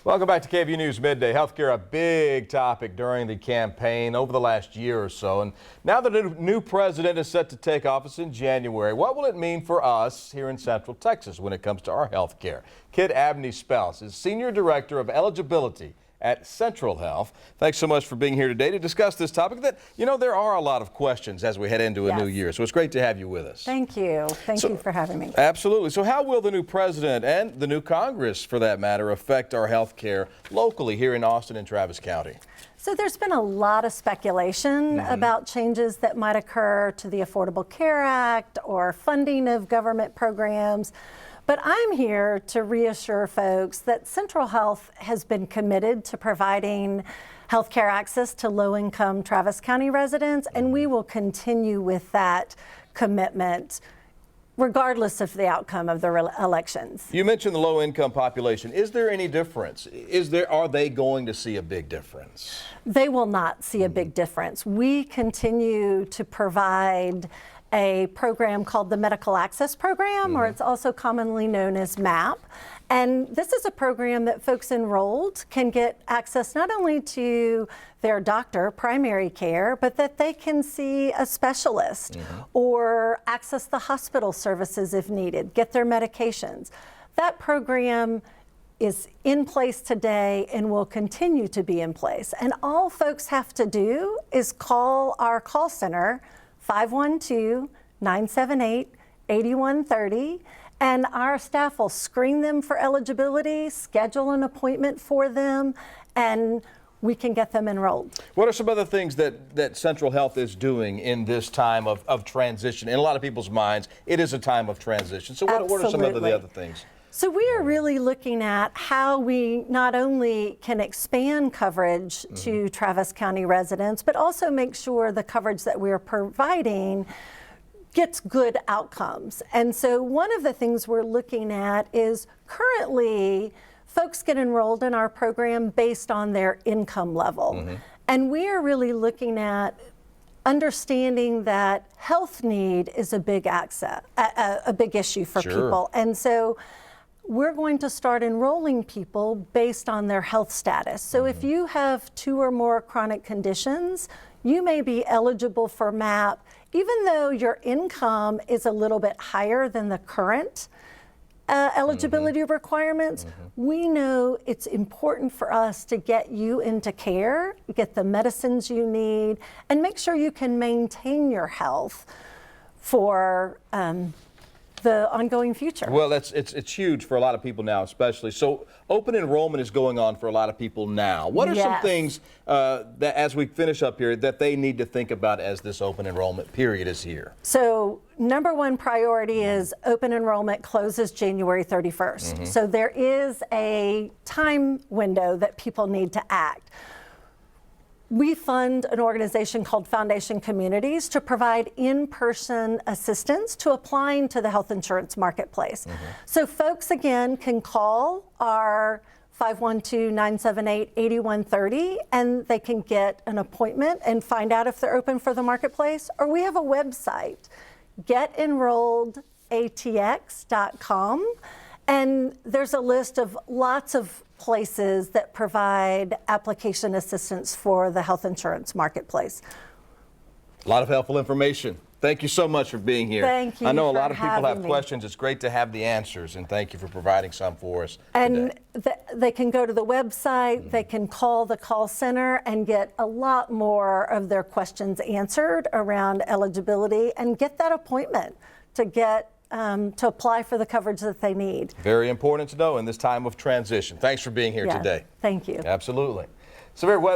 Welcome back to KVUE News Midday. Healthcare, a big topic during the campaign over the last year or so. And now the new president is set to take office in January. What will it mean for us here in Central Texas when it comes to our healthcare? Kid Abney Spelce is Senior Director of Eligibility at Central Health. Thanks so much for being here today to discuss this topic that, there are a lot of questions as we head into a new year. So it's great to have you with us. Thank you. Thank you for having me. Absolutely. So how will the new president and the new Congress, for that matter, affect our health care locally here in Austin and Travis County? So there's been a lot of speculation about changes that might occur to the Affordable Care Act or funding of government programs. But I'm here to reassure folks that Central Health has been committed to providing healthcare access to low-income Travis County residents, and we will continue with that commitment regardless of the outcome of the elections. You mentioned the low-income population. Is there any difference? Are they going to see a big difference? They will not see a big difference. We continue to provide a program called the Medical Access Program, or it's also commonly known as MAP. And this is a program that folks enrolled can get access not only to their doctor, primary care, but that they can see a specialist or access the hospital services if needed, get their medications. That program is in place today and will continue to be in place. And all folks have to do is call our call center, 512-978-8130, and our staff will screen them for eligibility, schedule an appointment for them, and we can get them enrolled. What are some other things that Central Health is doing in this time of transition? In a lot of people's minds, it is a time of transition. So what are some of the other things? So we are really looking at how we not only can expand coverage to Travis County residents, but also make sure the coverage that we are providing gets good outcomes. And so one of the things we're looking at is currently folks get enrolled in our program based on their income level. And we are really looking at understanding that health need is a big issue for people. And so we're going to start enrolling people based on their health status. So if you have 2 or more chronic conditions, you may be eligible for MAP, even though your income is a little bit higher than the current eligibility requirements. We know it's important for us to get you into care, get the medicines you need, and make sure you can maintain your health for the ongoing future. Well, it's huge for a lot of people now, especially. So open enrollment is going on for a lot of people now. What are some things that, as we finish up here, that they need to think about as this open enrollment period is here? So number one priority is open enrollment closes January 31st. So there is a time window that people need to act. We fund an organization called Foundation Communities to provide in-person assistance to applying to the health insurance marketplace. So folks, again, can call our 512-978-8130 and they can get an appointment and find out if they're open for the marketplace. Or we have a website, getenrolledatx.com. And there's a list of lots of places that provide application assistance for the health insurance marketplace. A lot of helpful information. Thank you so much for being here. Thank you. I know a lot of people have me. questions. It's great to have the answers, and thank you for providing some for us And today. they can go to the website, they can call the call center and get a lot more of their questions answered around eligibility and get that appointment to apply for the coverage that they need. Very important to know in this time of transition. Thanks for being here today. Thank you. Absolutely. Severe weather.